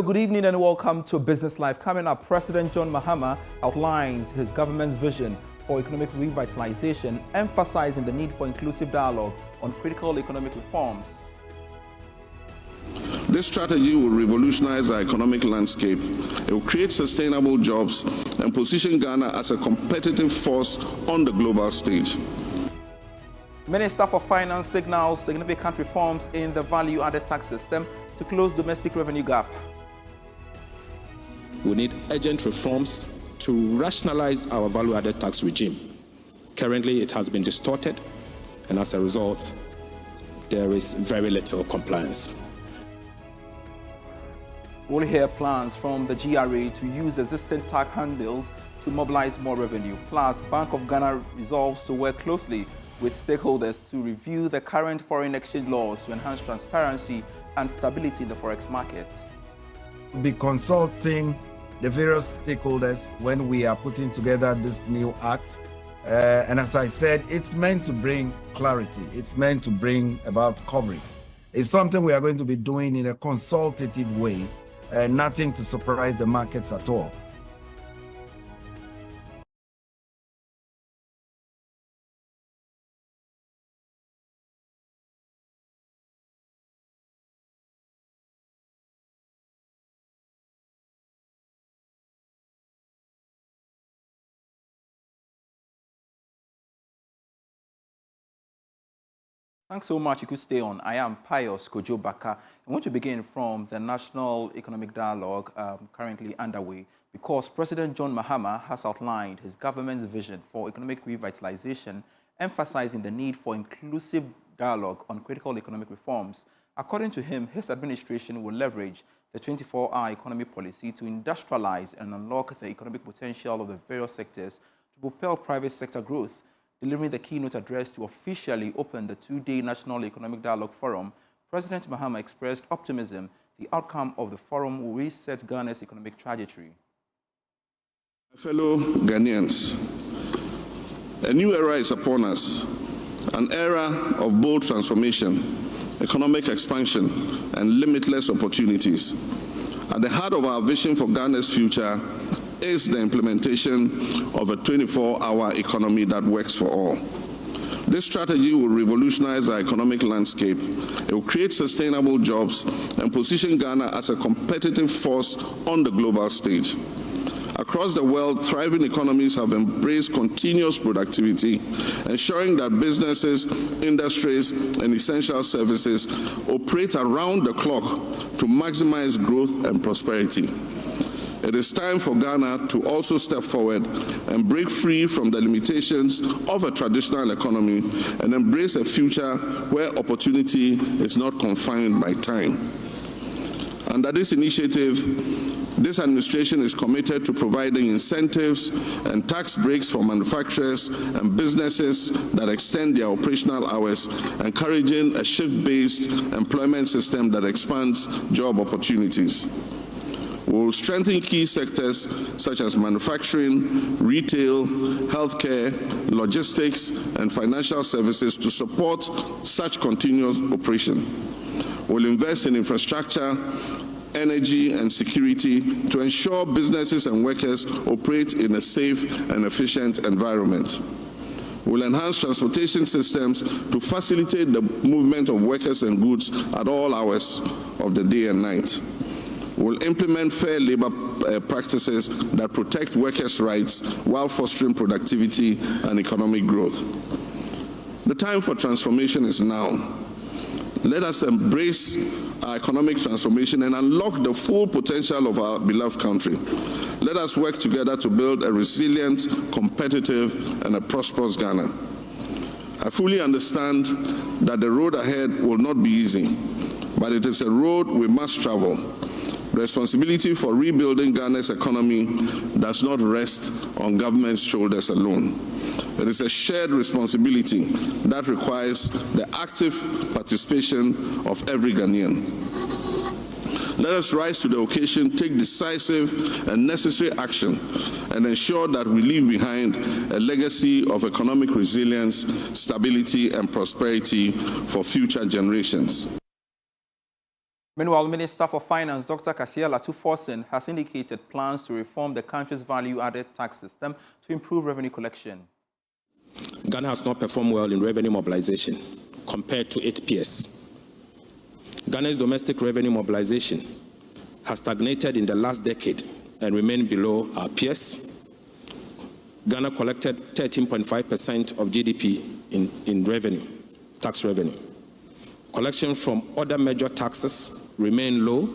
Good evening and welcome to Business Live. Coming up, President John Mahama outlines his government's vision for economic revitalization, emphasizing the need for inclusive dialogue on critical economic reforms. This strategy will revolutionize our economic landscape. It will create sustainable jobs and position Ghana as a competitive force on the global stage. Minister for Finance signals significant reforms in the value-added tax system to close domestic revenue gap. We need urgent reforms to rationalize our value-added tax regime. Currently, it has been distorted, and as a result, there is very little compliance. We'll hear plans from the GRA to use existing tax handles to mobilize more revenue. Plus, Bank of Ghana resolves to work closely with stakeholders to review the current foreign exchange laws to enhance transparency and stability in the forex market. We'll be consulting the various stakeholders when we are putting together this new act. And as I said, it's meant to bring clarity. It's meant to bring about coverage. It's something we are going to be doing in a consultative way, nothing to surprise the markets at all. Thanks so much. You could stay on. I am Pius Kojo Baka. I want to begin from the National Economic Dialogue currently underway because President John Mahama has outlined his government's vision for economic revitalization, emphasizing the need for inclusive dialogue on critical economic reforms. According to him, his administration will leverage the 24-hour economy policy to industrialize and unlock the economic potential of the various sectors to propel private sector growth. Delivering the keynote address to officially open the two-day National Economic Dialogue Forum, President Mahama expressed optimism the outcome of the forum will reset Ghana's economic trajectory. Fellow Ghanaians, a new era is upon us, an era of bold transformation, economic expansion, and limitless opportunities. At the heart of our vision for Ghana's future is the implementation of a 24-hour economy that works for all. This strategy will revolutionize our economic landscape. It will create sustainable jobs and position Ghana as a competitive force on the global stage. Across the world, thriving economies have embraced continuous productivity, ensuring that businesses, industries, and essential services operate around the clock to maximize growth and prosperity. It is time for Ghana to also step forward and break free from the limitations of a traditional economy and embrace a future where opportunity is not confined by time. Under this initiative, this administration is committed to providing incentives and tax breaks for manufacturers and businesses that extend their operational hours, encouraging a shift-based employment system that expands job opportunities. We will strengthen key sectors such as manufacturing, retail, healthcare, logistics, and financial services to support such continuous operation. We will invest in infrastructure, energy, and security to ensure businesses and workers operate in a safe and efficient environment. We will enhance transportation systems to facilitate the movement of workers and goods at all hours of the day and night. We will implement fair labor practices that protect workers' rights while fostering productivity and economic growth. The time for transformation is now. Let us embrace our economic transformation and unlock the full potential of our beloved country. Let us work together to build a resilient, competitive, and a prosperous Ghana. I fully understand that the road ahead will not be easy, but it is a road we must travel. Responsibility for rebuilding Ghana's economy does not rest on government's shoulders alone. It is a shared responsibility that requires the active participation of every Ghanaian. Let us rise to the occasion, take decisive and necessary action, and ensure that we leave behind a legacy of economic resilience, stability, and prosperity for future generations. Meanwhile, Minister for Finance, Dr. Kasia Latu-Forson, has indicated plans to reform the country's value-added tax system to improve revenue collection. Ghana has not performed well in revenue mobilization compared to its peers. Ghana's domestic revenue mobilization has stagnated in the last decade and remained below our peers. Ghana collected 13.5% of GDP in revenue, tax revenue. Collection from other major taxes remain low,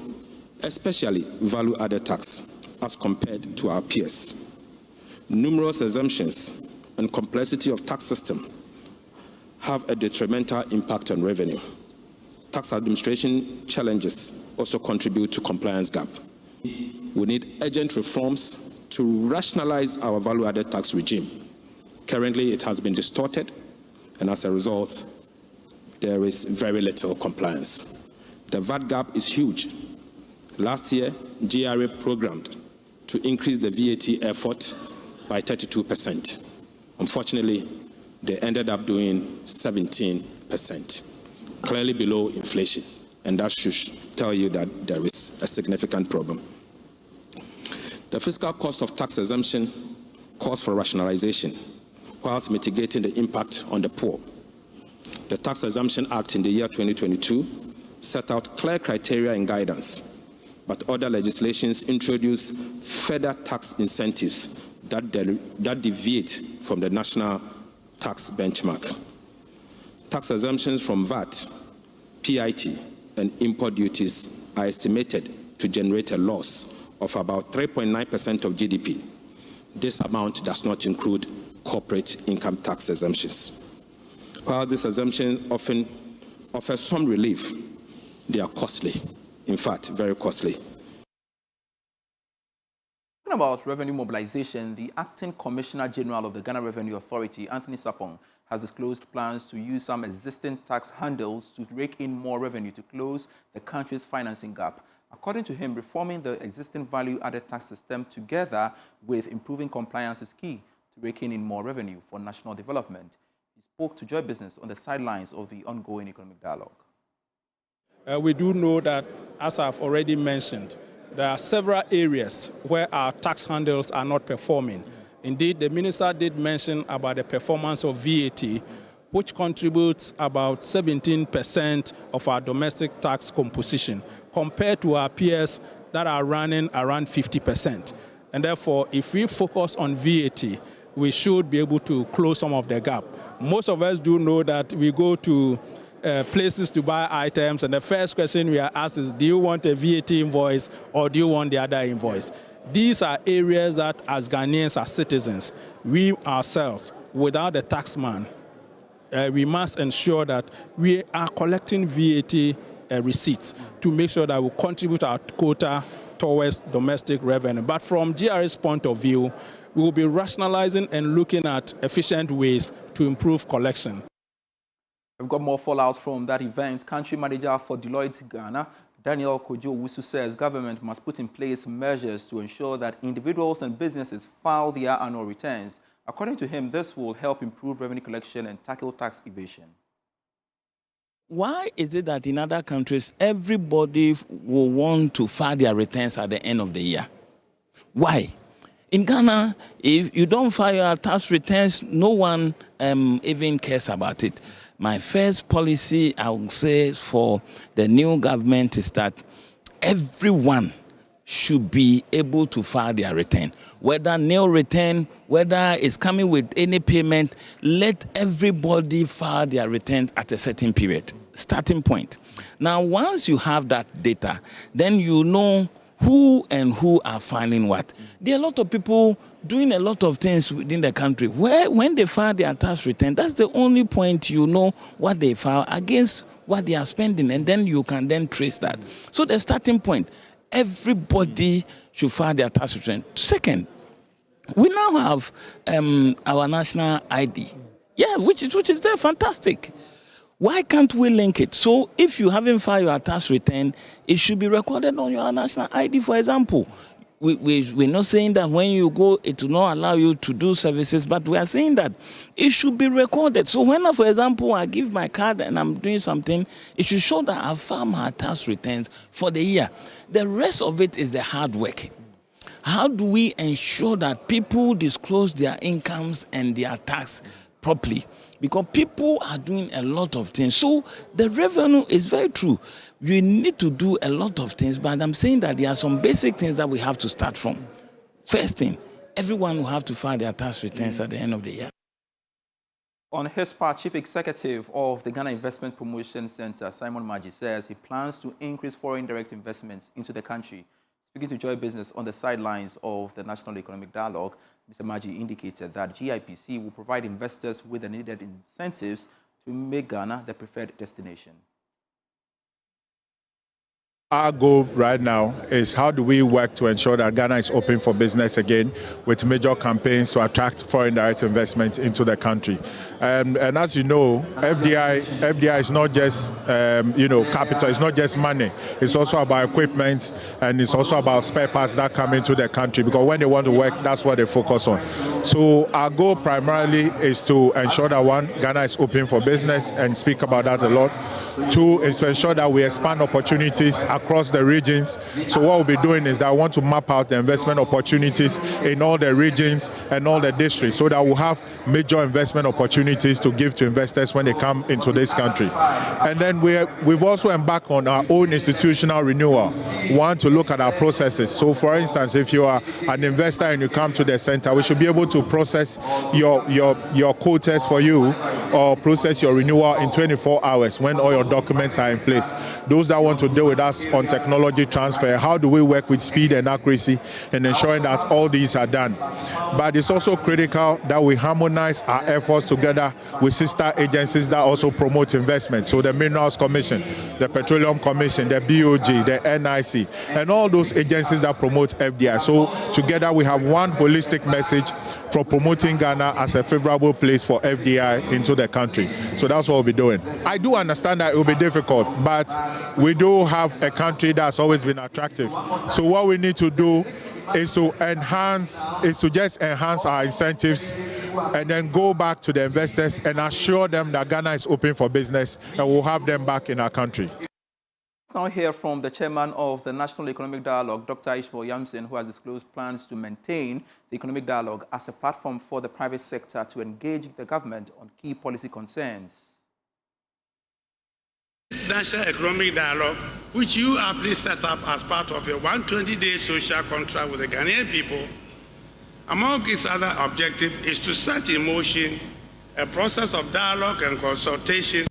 especially value-added tax, as compared to our peers. Numerous exemptions and complexity of tax system have a detrimental impact on revenue. Tax administration challenges also contribute to compliance gap. We need urgent reforms to rationalize our value-added tax regime. Currently, it has been distorted, and as a result, there is very little compliance. The VAT gap is huge. Last year, GRA programmed to increase the VAT effort by 32%. Unfortunately, they ended up doing 17%, clearly below inflation, and that should tell you that there is a significant problem. The fiscal cost of tax exemption calls for rationalization, whilst mitigating the impact on the poor. The Tax Exemption Act in the year 2022 set out clear criteria and guidance, but other legislations introduce further tax incentives that deviate from the national tax benchmark. Tax exemptions from VAT, PIT, and import duties are estimated to generate a loss of about 3.9% of GDP. This amount does not include corporate income tax exemptions. While this exemption often offers some relief, they are costly, in fact, very costly. Talking about revenue mobilization, the Acting Commissioner General of the Ghana Revenue Authority, Anthony Sapong, has disclosed plans to use some existing tax handles to rake in more revenue to close the country's financing gap. According to him, reforming the existing value-added tax system together with improving compliance is key to raking in more revenue for national development. He spoke to Joy Business on the sidelines of the ongoing economic dialogue. We do know that, as I've already mentioned, there are several areas where our tax handles are not performing. Indeed, the minister did mention about the performance of VAT, which contributes about 17% of our domestic tax composition, compared to our peers that are running around 50%. And therefore, if we focus on VAT, we should be able to close some of the gap. Most of us do know that we go to places to buy items, and the first question we are asked is, do you want a VAT invoice or do you want the other invoice? These are areas that, as Ghanaians, as citizens, we ourselves, without the taxman, we must ensure that we are collecting VAT receipts to make sure that we contribute our quota towards domestic revenue. But from GRA's point of view, we will be rationalizing and looking at efficient ways to improve collection. We've got more fallout from that event. Country manager for Deloitte Ghana, Daniel Kojo-Wusu, says government must put in place measures to ensure that individuals and businesses file their annual returns. According to him, this will help improve revenue collection and tackle tax evasion. Why is it that in other countries, everybody will want to file their returns at the end of the year? Why? In Ghana, if you don't file your tax returns, no one even cares about it. My first policy, I would say, for the new government is that everyone should be able to file their return. Whether nil return, whether it's coming with any payment, let everybody file their return at a certain period, starting point. Now, once you have that data, then you know who and who are filing what. There are a lot of people doing a lot of things within the country where when they file their tax return, that's the only point you know what they file against what they are spending, and then you can then trace that. So the starting point, everybody should file their tax return. Second, we now have our national ID. Yeah, which is there, fantastic. Why can't we link it? So if you haven't filed your tax return, it should be recorded on your national ID, for example. we're not saying that when you go, it will not allow you to do services, but we are saying that it should be recorded. So when, for example, I give my card and I'm doing something, it should show that I filed my tax returns for the year. The rest of it is the hard work. How do we ensure that people disclose their incomes and their tax properly? Because people are doing a lot of things. So the revenue is very true. You need to do a lot of things, but I'm saying that there are some basic things that we have to start from. First thing, everyone will have to file their tax returns at the end of the year. On his part, Chief Executive of the Ghana Investment Promotion Center, Simon Maggi, says he plans to increase foreign direct investments into the country. Speaking to Joy Business on the sidelines of the National Economic Dialogue, Mr. Maggi indicated that GIPC will provide investors with the needed incentives to make Ghana the preferred destination. Our goal right now is how do we work to ensure that Ghana is open for business again with major campaigns to attract foreign direct investment into the country. And as you know, FDI is not just, capital, it's not just money. It's also about equipment and it's also about spare parts that come into the country because when they want to work, that's what they focus on. So our goal primarily is to ensure that one, Ghana is open for business and speak about that a lot. Two is to ensure that we expand opportunities across the regions. So what we'll be doing is that I want to map out the investment opportunities in all the regions and all the districts so that we'll have major investment opportunities to give to investors when they come into this country. And then we've also embarked on our own institutional renewal. One, to look at our processes. So for instance, if you are an investor and you come to the center, we should be able to process your quotas for you or process your renewal in 24 hours when all your documents are in place. Those that want to deal with us on technology transfer, how do we work with speed and accuracy in ensuring that all these are done? But it's also critical that we harmonize our efforts together with sister agencies that also promote investment. So the Minerals Commission, the Petroleum Commission, the BOG, the NIC, and all those agencies that promote FDI. So together we have one holistic message for promoting Ghana as a favorable place for FDI into the country. So that's what we'll be doing. I do understand that it will be difficult, but we do have a country that's always been attractive. So what we need to do is to just enhance our incentives and then go back to the investors and assure them that Ghana is open for business and we'll have them back in our country. Now hear from the chairman of the National Economic Dialogue, Dr. Ishmael Yamson, who has disclosed plans to maintain the economic dialogue as a platform for the private sector to engage the government on key policy concerns. This National Economic Dialogue, which you aptly set up as part of a 120-day social contract with the Ghanaian people, among its other objectives is to set in motion a process of dialogue and consultation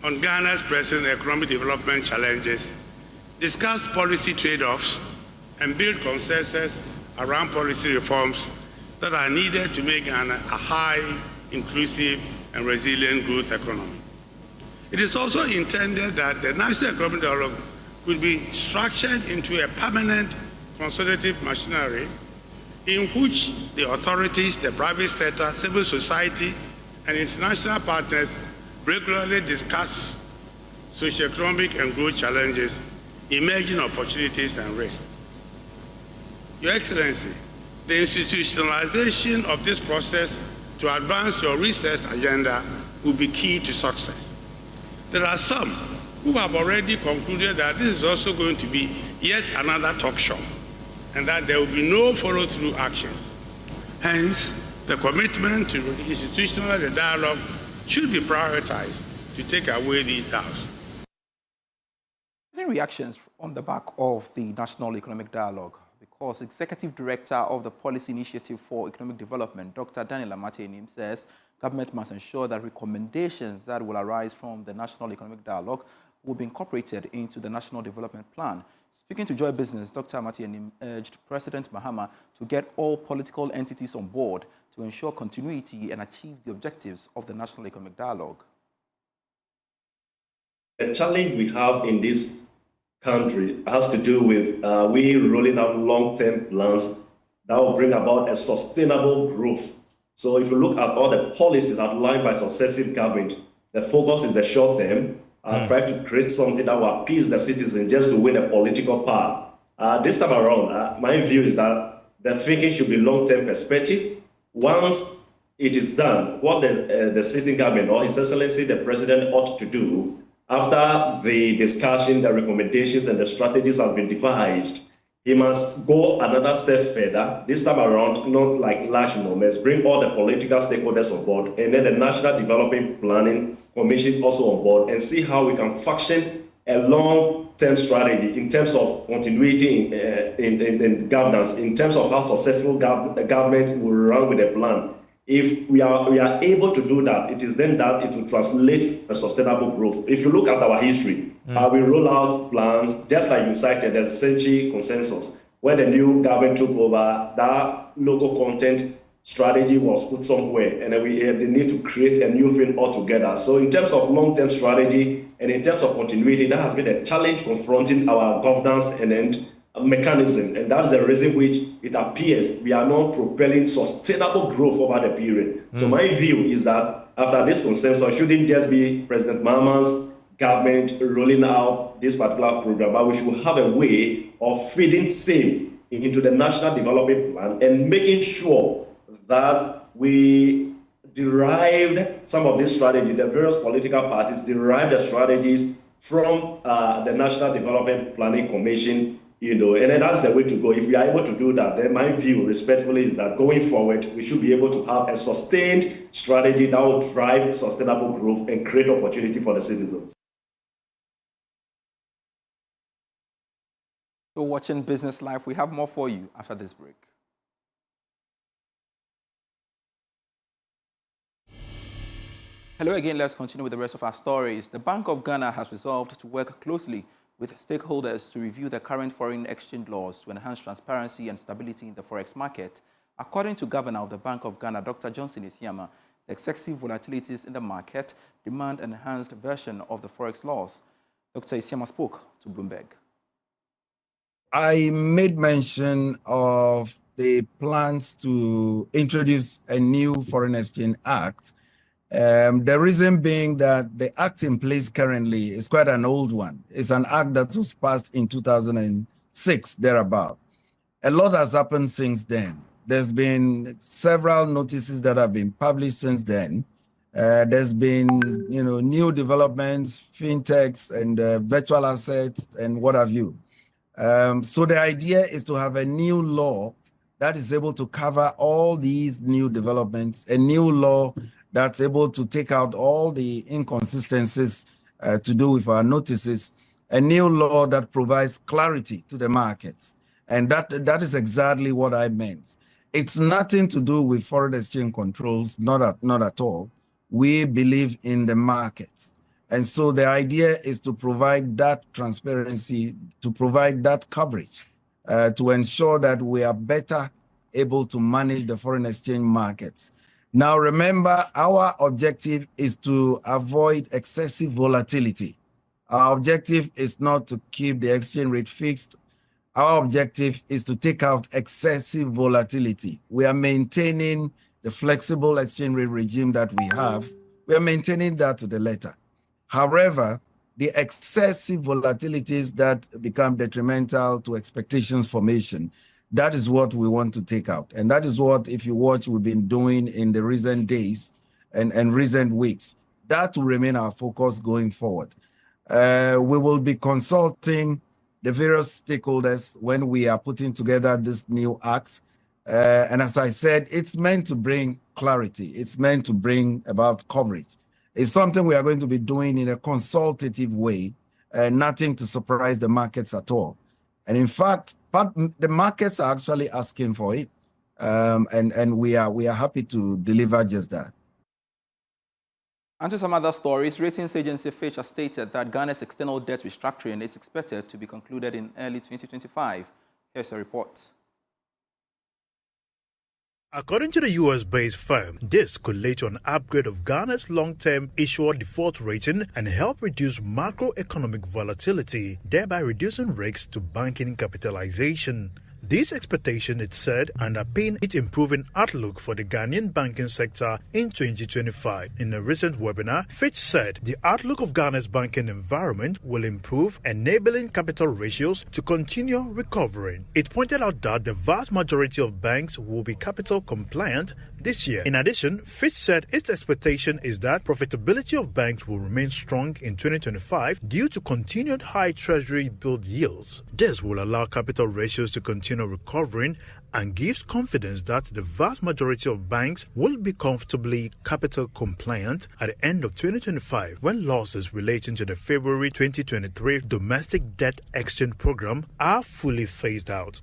on Ghana's present economic development challenges, discuss policy trade-offs, and build consensus around policy reforms that are needed to make Ghana a high, inclusive, and resilient growth economy. It is also intended that the National Economic Dialogue could be structured into a permanent consultative machinery in which the authorities, the private sector, civil society, and international partners regularly discuss socioeconomic and growth challenges, emerging opportunities, and risks. Your Excellency, the institutionalization of this process to advance your research agenda will be key to success. There are some who have already concluded that this is also going to be yet another talk show and that there will be no follow-through actions. Hence, the commitment to institutionalize the dialogue should be prioritized to take away these doubts. Any reactions on the back of the National Economic Dialogue? Because Executive Director of the Policy Initiative for Economic Development, Dr. Daniel Amatenim, says government must ensure that recommendations that will arise from the National Economic Dialogue will be incorporated into the National Development Plan. Speaking to Joy Business, Dr. Amatenim urged President Mahama to get all political entities on board to ensure continuity and achieve the objectives of the National Economic Dialogue. The challenge we have in this country has to do with we rolling out long-term plans that will bring about a sustainable growth. So if you look at all the policies outlined by successive government, the focus is the short term, try to create something that will appease the citizens just to win a political power. This time around, my view is that the thinking should be long-term perspective. Once it is done, what the sitting government or His Excellency the President ought to do, after the discussion, the recommendations, and the strategies have been devised, he must go another step further. This time around, not like large numbers, bring all the political stakeholders on board, and then the National Development Planning Commission also on board, and see how we can function a long-term strategy in terms of continuity in governance, in terms of how successful government will run with a plan. If we are able to do that, it is then that it will translate a sustainable growth. If you look at our history, we roll out plans, just like you cited, the Senchi consensus. When the new government took over, that local content strategy was put somewhere, and then we had the need to create a new thing altogether. So in terms of long-term strategy and in terms of continuity, that has been a challenge confronting our governance and mechanism, and that's the reason which it appears we are not propelling sustainable growth over the period. So my view is that after this consensus, shouldn't just be President Mahama's government rolling out this particular program, but we should have a way of feeding same into the National Development Plan and making sure that we derived some of this strategy, the various political parties derived the strategies from the National Development Planning Commission, and then that's the way to go. If we are able to do that, then my view, respectfully, is that going forward, we should be able to have a sustained strategy that will drive sustainable growth and create opportunity for the citizens. So watching Business Life, we have more for you after this break. Hello again, let's continue with the rest of our stories. The Bank of Ghana has resolved to work closely with stakeholders to review the current foreign exchange laws to enhance transparency and stability in the forex market. According to Governor of the Bank of Ghana, Dr. Johnson Isiama, the excessive volatilities in the market demand an enhanced version of the forex laws. Dr. Isiama spoke to Bloomberg. I made mention of the plans to introduce a new Foreign Exchange Act. The reason being that the act in place currently is quite an old one. It's an act that was passed in 2006, thereabout. A lot has happened since then. There's been several notices that have been published since then. There's been, new developments, fintechs and virtual assets and what have you. So the idea is to have a new law that is able to cover all these new developments, a new law that's able to take out all the inconsistencies to do with our notices, a new law that provides clarity to the markets. And that is exactly what I meant. It's nothing to do with foreign exchange controls, not at all. We believe in the markets. And so the idea is to provide that transparency, to provide that coverage, to ensure that we are better able to manage the foreign exchange markets. Now, remember, our objective is to avoid excessive volatility. Our objective is not to keep the exchange rate fixed. Our objective is to take out excessive volatility. We are maintaining the flexible exchange rate regime that we have. We are maintaining that to the letter. However, the excessive volatilities that become detrimental to expectations formation, that is what we want to take out. And that is what, if you watch, we've been doing in the recent days and recent weeks. That will remain our focus going forward. We will be consulting the various stakeholders when we are putting together this new act. And as I said, it's meant to bring clarity. It's meant to bring about coverage. It's something we are going to be doing in a consultative way, nothing to surprise the markets at all. And in fact, the markets are actually asking for it, and we are happy to deliver just that. And to some other stories, ratings agency Fitch has stated that Ghana's external debt restructuring is expected to be concluded in early 2025. Here's a report. According to the US-based firm, this could lead to an upgrade of Ghana's long-term issuer default rating and help reduce macroeconomic volatility, thereby reducing risks to banking capitalization. This expectation, it said, underpin its improving outlook for the Ghanaian banking sector in 2025. In a recent webinar, Fitch said the outlook of Ghana's banking environment will improve, enabling capital ratios to continue recovering. It pointed out that the vast majority of banks will be capital compliant this year. In addition, Fitch said its expectation is that profitability of banks will remain strong in 2025 due to continued high treasury bill yields. This will allow capital ratios to continue recovering and gives confidence that the vast majority of banks will be comfortably capital compliant at the end of 2025 when losses relating to the February 2023 domestic debt exchange program are fully phased out.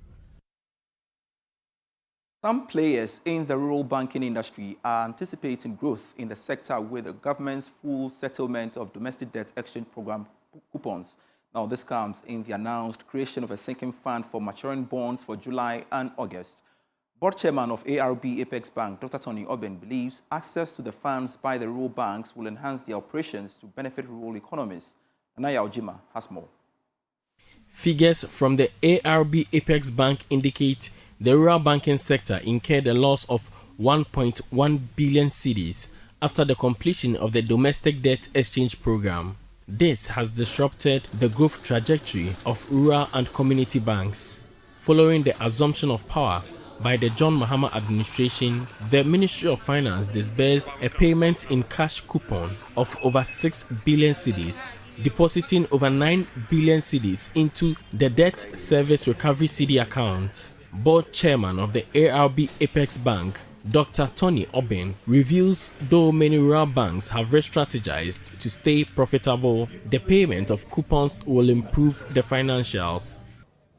Some players in the rural banking industry are anticipating growth in the sector with the government's full settlement of domestic debt exchange program coupons. Now, this comes in the announced creation of a sinking fund for maturing bonds for July and August. Board chairman of ARB Apex Bank, Dr. Tony Oben, believes access to the funds by the rural banks will enhance their operations to benefit rural economies. Anaya Ojima has more. Figures from the ARB Apex Bank indicate the rural banking sector incurred a loss of 1.1 billion cedis after the completion of the domestic debt exchange program. This has disrupted the growth trajectory of rural and community banks. Following the assumption of power by the John Mahama administration, the Ministry of Finance disbursed a payment in cash coupon of over 6 billion cedis, depositing over 9 billion cedis into the Debt Service Recovery CD account. Board chairman of the ARB Apex Bank, Dr. Tony Oben, reveals though many rural banks have re-strategized to stay profitable, the payment of coupons will improve the financials.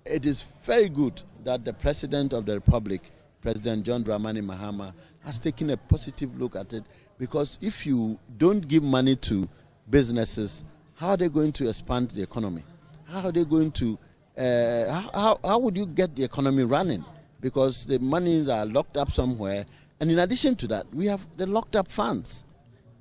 It is very good that the President of the Republic, President John Dramani Mahama, has taken a positive look at it, because if you don't give money to businesses, how are they going to expand the economy? How are they going to, how would you get the economy running? Because the monies are locked up somewhere. And in addition to that, we have the locked up funds,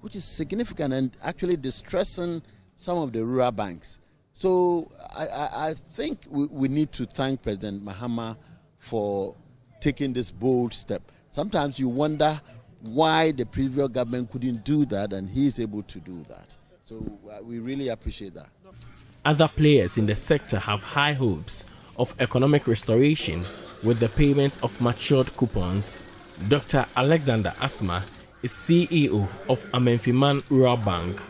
which is significant and actually distressing some of the rural banks. So I think we need to thank President Mahama for taking this bold step. Sometimes you wonder why the previous government couldn't do that, and he is able to do that. So we really appreciate that. Other players in the sector have high hopes of economic restoration with the payment of matured coupons. Dr. Alexander Asma is CEO of Amenfiman Rural Bank.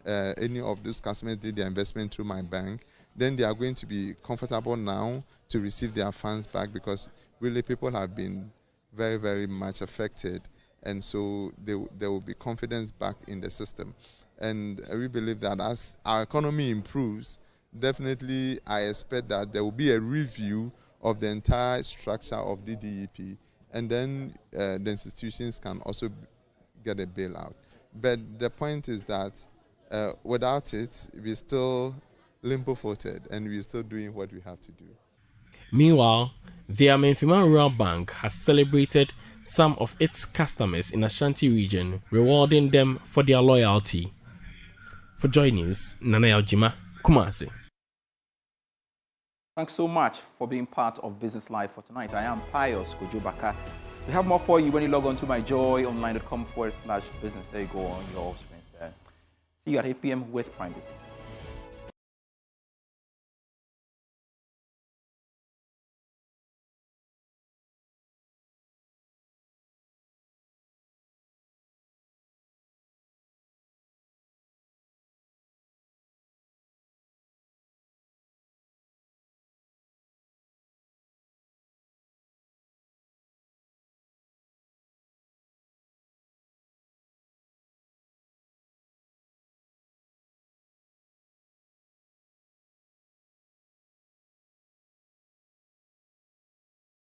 Any of those customers did their investment through my bank, then they are going to be comfortable now to receive their funds back, because really people have been very, very much affected, and so there will be confidence back in the system. And we believe that as our economy improves, definitely I expect that there will be a review of the entire structure of the DEP, and then the institutions can also get a bailout. But the point is that without it, we're still limpo-footed, and we're still doing what we have to do. Meanwhile, the Amenfiman Rural Bank has celebrated some of its customers in Ashanti region, rewarding them for their loyalty. For Joy News, Nanaya Ojima, Kumasi. Thanks so much for being part of Business Live for tonight. I am Pius Kojo. We have more for you when you log on to myjoyonline.com/business. There you go on your screens there. See you at 8 p.m. with Prime Business.